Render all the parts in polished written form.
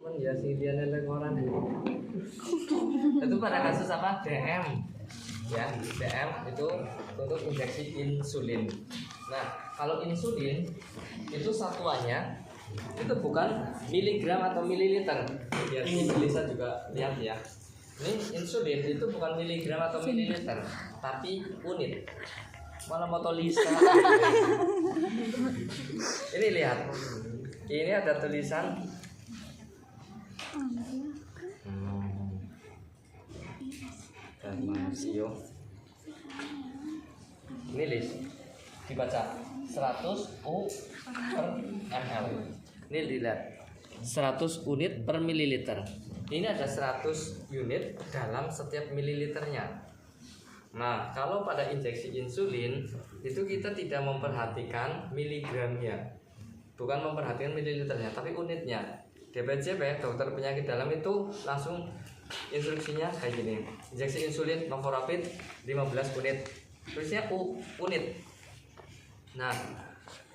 kan ya si dia nelek orang itu pada kasus apa DM ya, DM itu untuk injeksi insulin. Nah kalau insulin itu satuannya itu bukan miligram atau mililiter biar bisa juga lihat ya. Ini insulin itu bukan miligram atau mililiter tapi unit. Mana foto Lisa ini lihat, ini ada tulisan Masio. Ini list dibaca 100 U per ml. Ini dilihat 100 unit per mililiter. Ini ada 100 unit dalam setiap mililiternya. Nah, kalau pada injeksi insulin itu kita tidak memperhatikan miligramnya, bukan memperhatikan mililiternya, tapi unitnya. DPJP, dokter penyakit dalam itu langsung instruksinya kayak gini: injeksi insulin novorapid 15 unit, terusnya unit. Nah,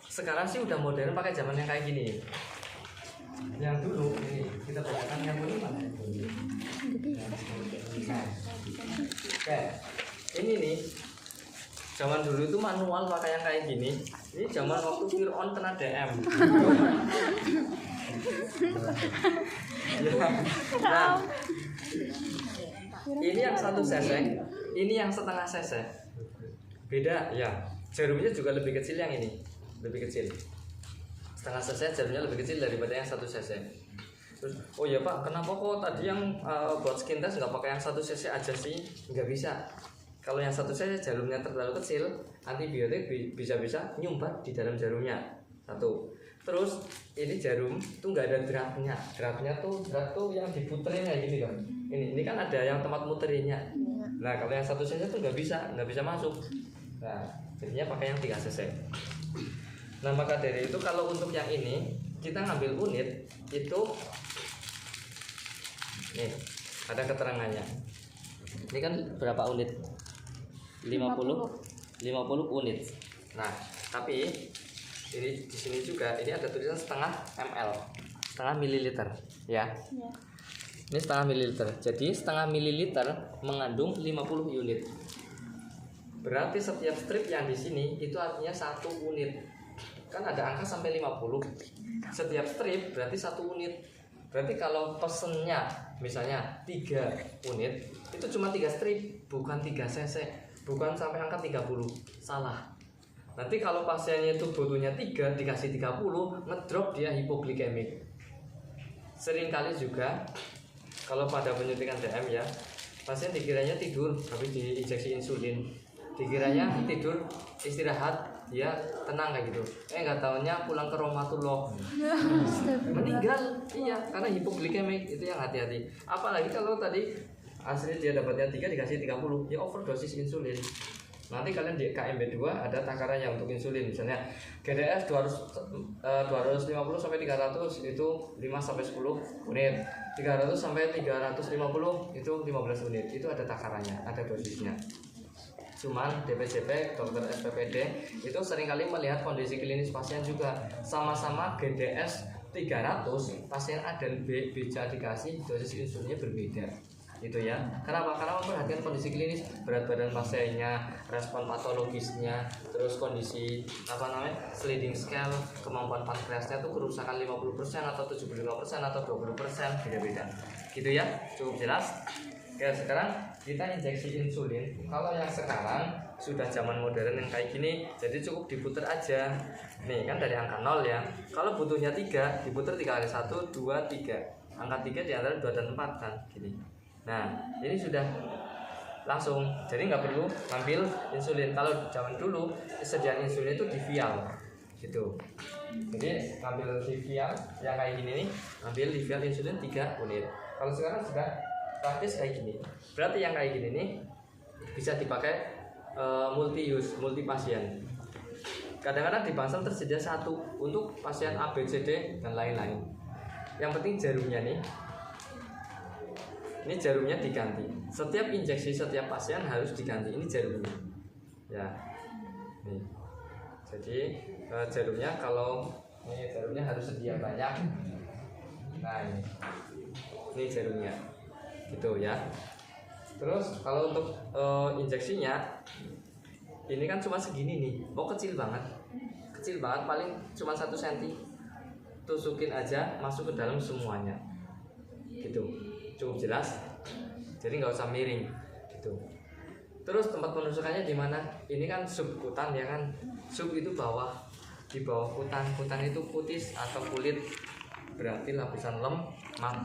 sekarang sih udah modern pakai zaman yang kayak gini. Yang dulu ini kita bacakan yang dulu mana? Oke. Ini nih, zaman dulu itu manual pakai yang kayak gini. Ini zaman waktu Fir'aun kena DM. Nah, ini yang 1 cc, ini yang setengah cc. Beda ya. Jarumnya juga lebih kecil yang ini, lebih kecil. Setengah cc jarumnya lebih kecil daripada yang 1 cc. Terus, oh ya Pak, kenapa kok tadi yang buat skin test nggak pakai yang 1 cc aja sih? Nggak bisa. Kalau yang 1 cc jarumnya terlalu kecil, antibiotik bisa-bisa nyumbat di dalam jarumnya. Satu. Terus ini jarum tuh nggak ada dratnya. Dratnya tuh yang diputerin kayak gini kan. Ini kan ada yang tempat muterinnya. Nah kalau yang 1 cc tuh nggak bisa masuk. Nah jadinya pakai yang 3 cc. Nah maka dari itu kalau untuk yang ini kita ngambil unit itu nih ada keterangannya. Ini kan berapa unit? 50 unit. Nah, tapi ini di sini juga ini ada tulisan setengah ml, setengah mililiter, ya. Ini setengah mililiter. Jadi setengah mililiter mengandung 50 unit. Berarti setiap strip yang di sini itu artinya 1 unit. Kan ada angka sampai 50. Setiap strip berarti 1 unit. Berarti kalau pesennya misalnya 3 unit, itu cuma 3 strip, bukan 3 cc. Bukan sampai angka 30, salah. Nanti kalau pasiennya itu butuhnya 3 dikasih 30, ngedrop dia hipoglikemik. Seringkali juga kalau pada penyuntikan DM ya, pasien dikiranya tidur habis diinjeksi insulin, dikiranya tidur istirahat dia tenang kayak gitu. Nggak taunya pulang ke Romatullah meninggal. Iya, karena hipoglikemik. Itu yang hati-hati. Apalagi kalau tadi asli dia dapatnya 3 dikasih 30, ya overdosis insulin. Nanti kalian di KMB2 ada takarannya untuk insulin. Misalnya GDF 250 sampai 300 itu 5 sampai 10 unit. 300 sampai 350 itu 15 unit. Itu ada takarannya, ada dosisnya. Cuman DPJP, dokter SPPD itu seringkali melihat kondisi klinis pasien juga. Sama-sama GDS 300, pasien A dan B bisa dikasih dosis insulinnya berbeda. Itu ya. Kenapa? Karena memperhatikan kondisi klinis, berat badan pasiennya, respon patologisnya, terus kondisi sliding scale, kemampuan pankreasnya tuh kerusakan 50% atau 75% atau 20%, beda-beda. Gitu ya. Cukup jelas? Oke, sekarang kita injeksi insulin. Kalau yang sekarang sudah zaman modern yang kayak gini, jadi cukup diputer aja. Nih, kan dari angka 0 ya. Kalau butuhnya 3, diputer 3 kali 1, 2, 3. Angka 3 di antara 2 dan 4 kan, gini. Nah, ini sudah langsung, jadi nggak perlu ngambil insulin. Kalau zaman dulu sediaan insulin itu di vial, gitu. Jadi ngambil di vial yang kayak gini nih, ambil di vial insulin 3 unit. Kalau sekarang sudah praktis kayak gini. Berarti yang kayak gini nih bisa dipakai multi use, multi pasien. Kadang-kadang di Bangsal tersedia 1 untuk pasien A, B, C, D dan lain-lain. Yang penting jarumnya nih. Ini jarumnya diganti. Setiap injeksi setiap pasien harus diganti. Ini jarumnya. Ya. Nih. Jadi jarumnya kalau ini jarumnya harus sedia banyak. Nah ini jarumnya gitu ya. Terus kalau untuk injeksinya ini kan cuma segini nih, kecil banget paling cuma 1 cm. Tusukin aja masuk ke dalam semuanya gitu, cukup jelas, jadi nggak usah miring gitu. Terus tempat penusukannya di mana? Ini kan sub kutan ya kan, sub itu di bawah kutan itu kutis atau kulit, berarti lapisan lemak.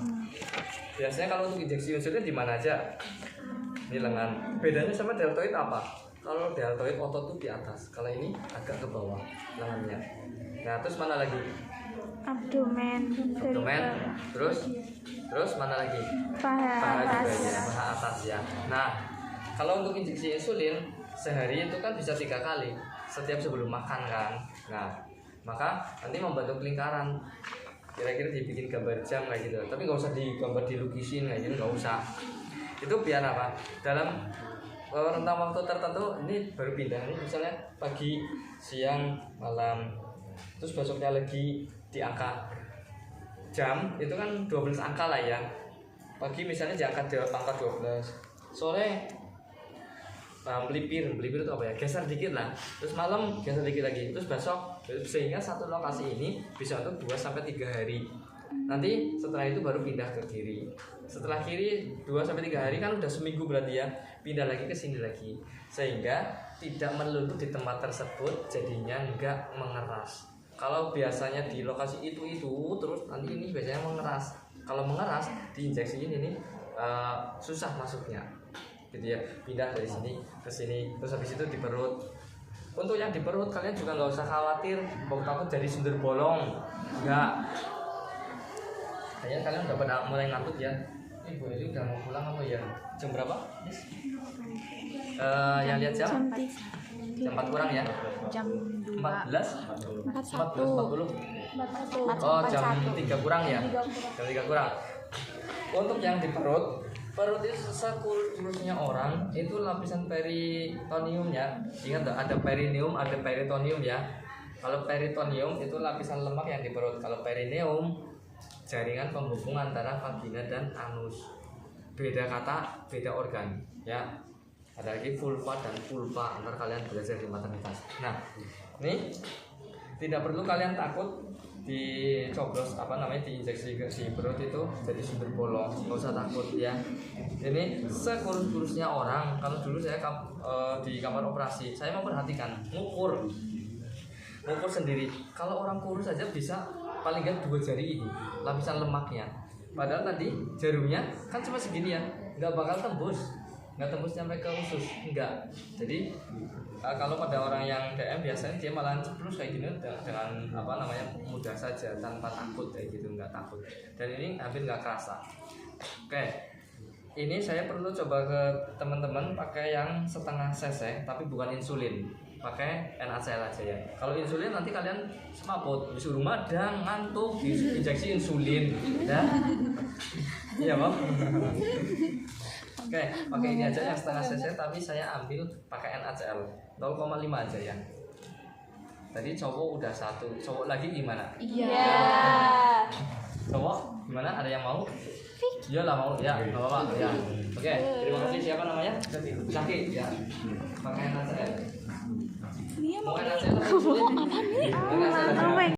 Biasanya kalau untuk injeksi insulin di mana aja? Ini lengan. Bedanya sama deltoid apa? Kalau deltoid otot tuh di atas, kalau ini agak ke bawah lengannya. Nah terus mana lagi? Abdomen. Terus mana lagi? Paha juga ya, paha atas ya. Nah kalau untuk injeksi insulin sehari itu kan bisa 3 kali setiap sebelum makan kan. Nah maka nanti membentuk lingkaran, kira-kira dibikin gambar jam kayak gitu, tapi nggak usah digambar dilukisin kayak gitu, nggak usah. Itu biar apa? Dalam rentang waktu tertentu ini baru pindah, ini misalnya pagi, siang, malam, terus besoknya lagi di angka jam itu kan 12 angka lah ya. Pagi misalnya di angka 12, sore melipir itu apa ya, geser dikit lah, terus malam geser dikit lagi, terus besok, sehingga satu lokasi ini bisa untuk 2-3 hari. Nanti setelah itu baru pindah ke kiri. Setelah kiri 2-3 hari kan udah seminggu berarti ya, pindah lagi ke sini lagi, sehingga tidak melulu di tempat tersebut, jadinya nggak mengeras. Kalau biasanya di lokasi itu terus nanti ini biasanya mengeras. Kalau mengeras di injeksi ini nih susah masuknya gitu ya, pindah dari sini ke sini, terus habis itu di perut. Untuk yang di perut kalian juga nggak usah khawatir bau takut jadi sumber bolong, enggak. Kayaknya kalian udah pada mulai ngantuk ya. Ibu ini udah mau pulang apa ya? Jam berapa? Yang lihat jam? Jam 4 kurang ya? Jam 14? 41. 40? Oh jam 3 kurang ya? Jam 3 kurang. Untuk yang di perut itu sekurus-kurusnya orang itu lapisan peritoniumnya. Ingat ada perineum, ada peritonium ya. Kalau peritonium itu lapisan lemak yang di perut. Kalau perineum jaringan penghubung antara vagina dan anus. Beda kata, beda organ ya. Ada lagi vulva dan pulpa, ntar kalian belajar di maternitas. Nah ini tidak perlu kalian takut dicoblos diinjeksi di perut itu jadi sumber bolong, nggak usah takut ya. Ini sekurus-kurusnya orang. Kalau dulu saya di kamar operasi saya memperhatikan ngukur sendiri. Kalau orang kurus saja bisa paling nggak 2 jari ini lapisan lemaknya, padahal tadi jarumnya kan cuma segini ya, nggak bakal tembus sampai ke usus, enggak. Jadi kalau pada orang yang DM biasanya dia malah ceplus kayak gini dengan mudah saja tanpa takut kayak gitu, nggak takut. Dan ini hampir nggak kerasa. Oke, ini saya perlu coba ke teman-teman pakai yang setengah cc tapi bukan insulin, pakai NaCl aja ya. Kalau insulin nanti kalian semaput, disuruh madang, ngantuk, injeksi insulin, ya. Iya bang. Oke, pakai ini aja yang setengah cc tapi saya ambil pakai NaCl 0,5 aja ya. Tadi cowok udah 1, cowok lagi gimana? Iya. Cowok gimana? Ada yang mau? Iyalah mau ya, nggak apa-apa ya. Oke, terima kasih. Siapa namanya? Zaki ya. Pakai NaCl. Mau NaCl? Mau NaCl?